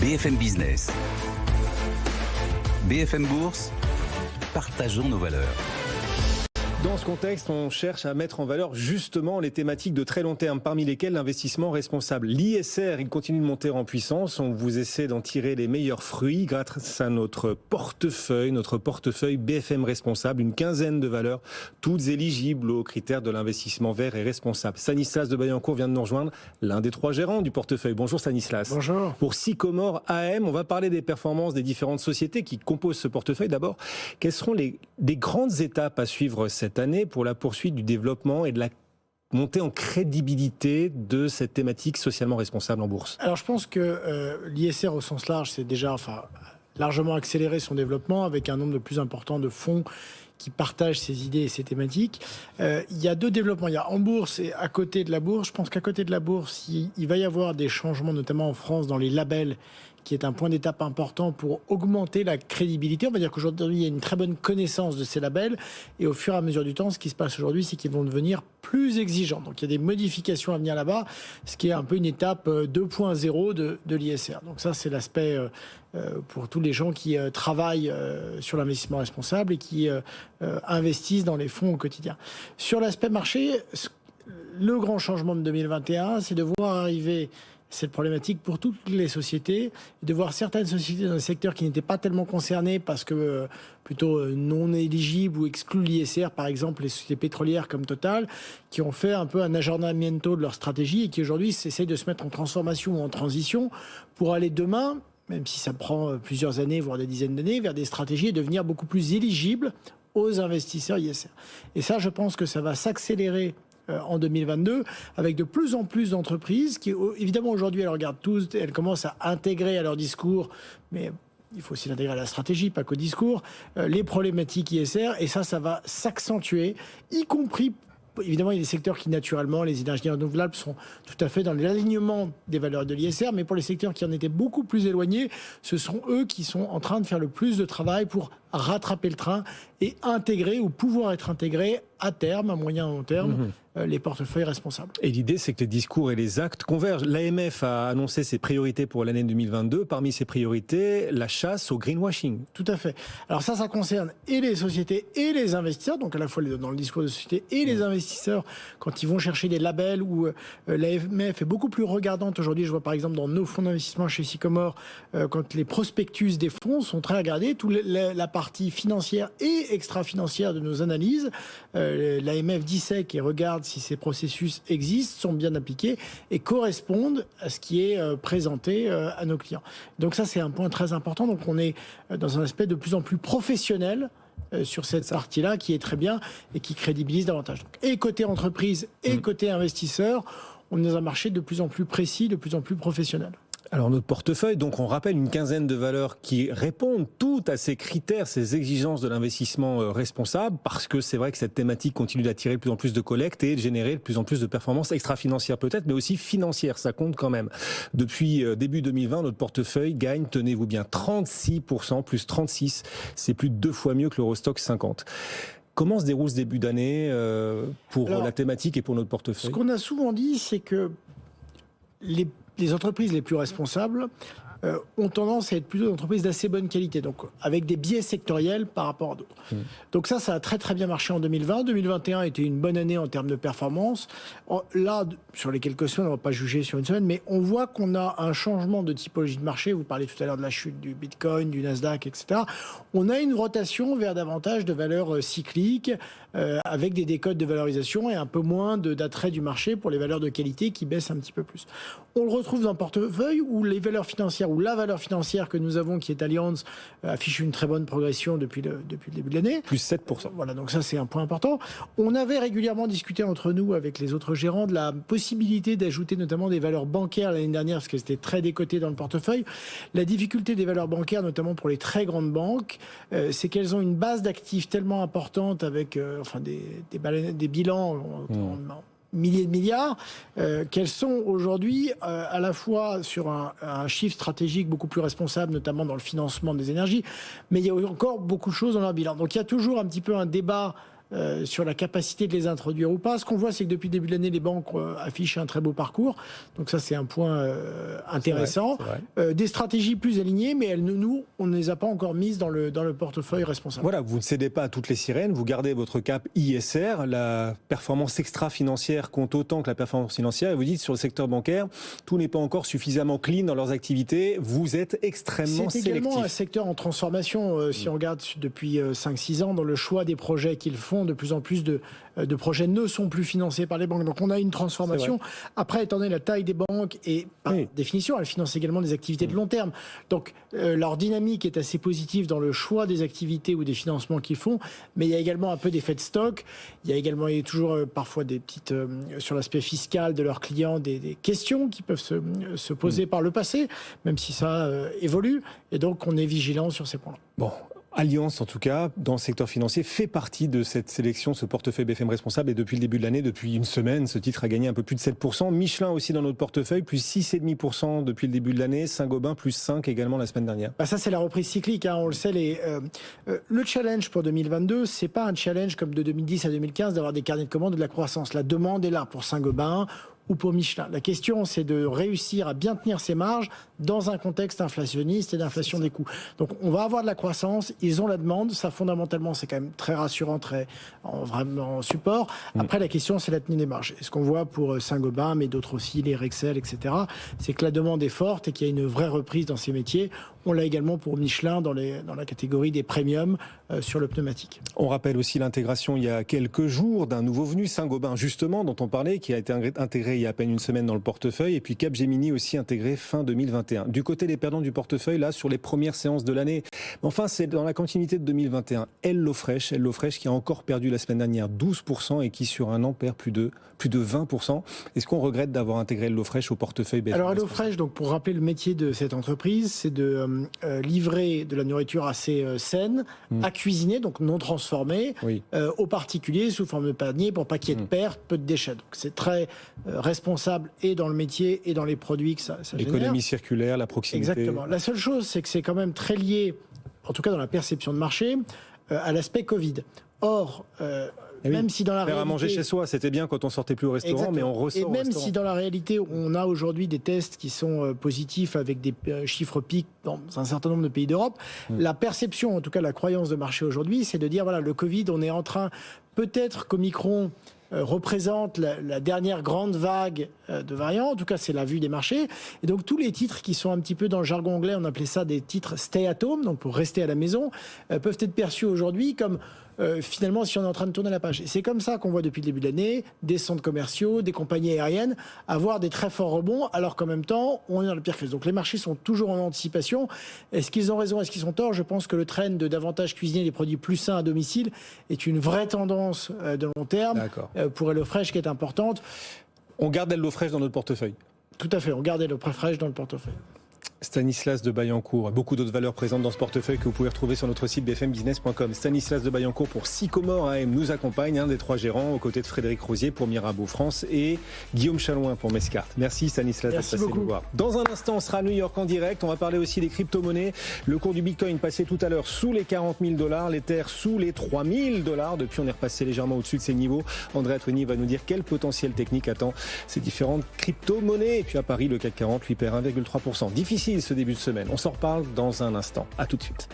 BFM Business. BFM Bourse, partageons nos valeurs. Dans ce contexte, on cherche à mettre en valeur justement les thématiques de très long terme, parmi lesquelles l'investissement responsable. L'ISR, il continue de monter en puissance. On vous essaie d'en tirer les meilleurs fruits grâce à notre portefeuille BFM Responsable, une quinzaine de valeurs, toutes éligibles aux critères de l'investissement vert et responsable. Stanislas de Baillancourt vient de nous rejoindre, l'un des 3 gérants du portefeuille. Bonjour Stanislas. Bonjour. Pour Sycomore AM, on va parler des performances des différentes sociétés qui composent ce portefeuille. D'abord, quelles seront les grandes étapes à suivre cette année pour la poursuite du développement et de la montée en crédibilité de cette thématique socialement responsable en bourse? Alors je pense que l'ISR au sens large, c'est déjà largement accéléré son développement avec un nombre de plus important de fonds qui partagent ces idées et ces thématiques. Il y a 2 développements. Il y a en bourse et à côté de la bourse. Je pense qu'à côté de la bourse, il va y avoir des changements, notamment en France, dans les labels, qui est un point d'étape important pour augmenter la crédibilité. On va dire qu'aujourd'hui, il y a une très bonne connaissance de ces labels. Et au fur et à mesure du temps, ce qui se passe aujourd'hui, c'est qu'ils vont devenir plus exigeants. Donc, il y a des modifications à venir là-bas, ce qui est un peu une étape 2.0 de l'ISR. Donc, ça, c'est l'aspect pour tous les gens qui travaillent sur l'investissement responsable et qui investissent dans les fonds au quotidien. Sur l'aspect marché, le grand changement de 2021, c'est de voir arriver cette problématique pour toutes les sociétés, de voir certaines sociétés dans le secteur qui n'étaient pas tellement concernées parce que plutôt non éligibles ou exclues l'ISR, par exemple les sociétés pétrolières comme Total, qui ont fait un peu un aggiornamento de leur stratégie et qui aujourd'hui essayent de se mettre en transformation ou en transition pour aller demain, même si ça prend plusieurs années, voire des dizaines d'années, vers des stratégies et devenir beaucoup plus éligibles aux investisseurs ISR. Et ça, je pense que ça va s'accélérer en 2022, avec de plus en plus d'entreprises qui, évidemment, aujourd'hui, elles regardent tous, elles commencent à intégrer à leur discours, mais il faut aussi l'intégrer à la stratégie, pas qu'au discours, les problématiques ISR, et ça va s'accentuer, y compris. Évidemment, il y a des secteurs qui, naturellement, les énergies renouvelables sont tout à fait dans l'alignement des valeurs de l'ISR, mais pour les secteurs qui en étaient beaucoup plus éloignés, ce sont eux qui sont en train de faire le plus de travail pour rattraper le train et intégrer ou pouvoir être intégrés à terme, à moyen et long terme, les portefeuilles responsables. Et l'idée, c'est que les discours et les actes convergent. L'AMF a annoncé ses priorités pour l'année 2022. Parmi ses priorités, la chasse au greenwashing. Tout à fait. Alors ça concerne et les sociétés et les investisseurs, donc à la fois dans le discours de société et les investisseurs, quand ils vont chercher des labels où l'AMF est beaucoup plus regardante aujourd'hui. Je vois par exemple dans nos fonds d'investissement chez Sycomore, quand les prospectus des fonds sont très regardés, toute la partie financière et extra-financière de nos analyses, l'AMF dissèque et regarde si ces processus existent, sont bien appliqués et correspondent à ce qui est présenté à nos clients. Donc ça, c'est un point très important. Donc on est dans un aspect de plus en plus professionnel sur cette partie-là qui est très bien et qui crédibilise davantage. Donc, et côté entreprise et côté investisseur, on est dans un marché de plus en plus précis, de plus en plus professionnel. Alors notre portefeuille, donc on rappelle une quinzaine de valeurs qui répondent toutes à ces critères, ces exigences de l'investissement responsable, parce que c'est vrai que cette thématique continue d'attirer de plus en plus de collectes et de générer de plus en plus de performances extra-financières peut-être, mais aussi financières, ça compte quand même. Depuis début 2020, notre portefeuille gagne, tenez-vous bien, 36%, plus 36, c'est plus de 2 fois mieux que l'Eurostoxx 50. Comment se déroule ce début d'année pour la thématique et pour notre portefeuille? Ce qu'on a souvent dit, c'est que les entreprises les plus responsables ont tendance à être plutôt des entreprises d'assez bonne qualité, donc avec des biais sectoriels par rapport à d'autres. Donc ça a très très bien marché en 2020. 2021 était une bonne année en termes de performance. Là, sur les quelques semaines, on ne va pas juger sur une semaine, mais on voit qu'on a un changement de typologie de marché. Vous parlez tout à l'heure de la chute du Bitcoin, du Nasdaq, etc. On a une rotation vers davantage de valeurs cycliques, avec des décodes de valorisation et un peu moins d'attrait du marché pour les valeurs de qualité qui baissent un petit peu plus. On le retrouve dans un portefeuille où les valeurs financières, où la valeur financière que nous avons, qui est Allianz, affiche une très bonne progression depuis le début de l'année. Plus 7%. Voilà, donc ça c'est un point important. On avait régulièrement discuté entre nous avec les autres gérants de la possibilité d'ajouter notamment des valeurs bancaires l'année dernière, parce que c'était très décoté dans le portefeuille. La difficulté des valeurs bancaires, notamment pour les très grandes banques, c'est qu'elles ont une base d'actifs tellement importante avec des bilans en milliers de milliards, qu'elles sont aujourd'hui à la fois sur un chiffre stratégique beaucoup plus responsable, notamment dans le financement des énergies, mais il y a encore beaucoup de choses dans leur bilan. Donc il y a toujours un petit peu un débat sur la capacité de les introduire ou pas. Ce qu'on voit, c'est que depuis le début de l'année, les banques affichent un très beau parcours. Donc ça, c'est un point intéressant. C'est vrai. Des stratégies plus alignées, mais on ne les a pas encore mises dans le portefeuille responsable. Voilà, vous ne cédez pas à toutes les sirènes, vous gardez votre cap ISR, la performance extra-financière compte autant que la performance financière, et vous dites sur le secteur bancaire, tout n'est pas encore suffisamment clean dans leurs activités, vous êtes extrêmement sélectif. C'est également un secteur en transformation, si on regarde depuis 5-6 ans, dans le choix des projets qu'ils font, de plus en plus de projets ne sont plus financés par les banques. Donc on a une transformation. Après, étant donné la taille des banques, et par définition, elles financent également des activités de long terme. Donc leur dynamique est assez positive dans le choix des activités ou des financements qu'ils font, mais il y a également un peu d'effet de stock. Il y a toujours parfois des petites, sur l'aspect fiscal de leurs clients, des questions qui peuvent se poser par le passé, même si ça évolue. Et donc on est vigilant sur ces points-là. Bon. Allianz, en tout cas, dans le secteur financier, fait partie de cette sélection, ce portefeuille BFM responsable. Et depuis le début de l'année, depuis une semaine, ce titre a gagné un peu plus de 7%. Michelin aussi dans notre portefeuille, plus 6,5% depuis le début de l'année. Saint-Gobain, plus 5 également la semaine dernière. Ça, c'est la reprise cyclique. On le sait, le challenge pour 2022, c'est pas un challenge comme de 2010 à 2015 d'avoir des carnets de commandes ou de la croissance. La demande est là pour Saint-Gobain ou pour Michelin. La question, c'est de réussir à bien tenir ses marges dans un contexte inflationniste et d'inflation des coûts. Donc, on va avoir de la croissance, ils ont la demande, ça fondamentalement, c'est quand même très rassurant, vraiment en support. Après, la question, c'est la tenue des marges. Et ce qu'on voit pour Saint-Gobain, mais d'autres aussi, les Rexel, etc., c'est que la demande est forte et qu'il y a une vraie reprise dans ces métiers. On l'a également pour Michelin dans la catégorie des premiums sur le pneumatique. On rappelle aussi l'intégration il y a quelques jours d'un nouveau venu, Saint-Gobain justement, dont on parlait, qui a été intégré il y a à peine une semaine dans le portefeuille, et puis Capgemini aussi intégré fin 2021. Du côté des perdants du portefeuille, là, sur les premières séances de l'année, enfin, c'est dans la continuité de 2021. HelloFresh qui a encore perdu la semaine dernière 12% et qui sur un an perd plus de 20%. Est-ce qu'on regrette d'avoir intégré HelloFresh au portefeuille BFM? Alors HelloFresh, donc pour rappeler le métier de cette entreprise, c'est de livrer de la nourriture assez saine, à cuisiner, donc non transformée, aux particuliers sous forme de panier pour pas qu'il y ait de pertes, peu de déchets. Donc c'est très responsable et dans le métier et dans les produits que ça génère. L'économie circulaire, la proximité. Exactement. La seule chose, c'est que c'est quand même très lié, en tout cas dans la perception de marché, à l'aspect Covid. Or, même si dans la faire réalité, à manger chez soi, c'était bien quand on sortait plus au restaurant, exactement. Mais on ressort et au même restaurant. si dans la réalité, on a aujourd'hui des tests qui sont positifs avec des chiffres pics dans un certain nombre de pays d'Europe, la perception, en tout cas la croyance de marché aujourd'hui, c'est de dire voilà, le Covid, on est en train, peut-être qu'Omicron représente la dernière grande vague de variants. En tout cas, c'est la vue des marchés. Et donc, tous les titres qui sont un petit peu dans le jargon anglais, on appelait ça des titres stay at home, donc pour rester à la maison, peuvent être perçus aujourd'hui comme finalement, si on est en train de tourner la page. Et c'est comme ça qu'on voit depuis le début de l'année des centres commerciaux, des compagnies aériennes avoir des très forts rebonds, alors qu'en même temps, on est dans la pire crise. Donc les marchés sont toujours en anticipation. Est-ce qu'ils ont raison, est-ce qu'ils ont tort? Je pense que le trend de davantage cuisiner des produits plus sains à domicile est une vraie tendance de long terme pour HelloFresh qui est importante. On garde HelloFresh dans notre portefeuille. Tout à fait, on garde HelloFresh dans le portefeuille. Stanislas de Bayancourt, beaucoup d'autres valeurs présentes dans ce portefeuille que vous pouvez retrouver sur notre site bfmbusiness.com. Stanislas de Bayancourt pour Sycomore AM nous accompagne, un des trois gérants, aux côtés de Frédéric Rosier pour Mirabeau France et Guillaume Chalouin pour Mescart. Merci Stanislas d'être passé nous voir. Dans un instant, on sera à New York en direct. On va parler aussi des crypto-monnaies. Le cours du Bitcoin passé tout à l'heure sous les 40 000 $, l'Ether sous les 3 000 $. Depuis, on est repassé légèrement au-dessus de ces niveaux. André Atwini va nous dire quel potentiel technique attend ces différentes crypto-monnaies. Et puis à Paris, le CAC 40 lui perd 1,3%. Difficile ce début de semaine. On s'en reparle dans un instant. À tout de suite.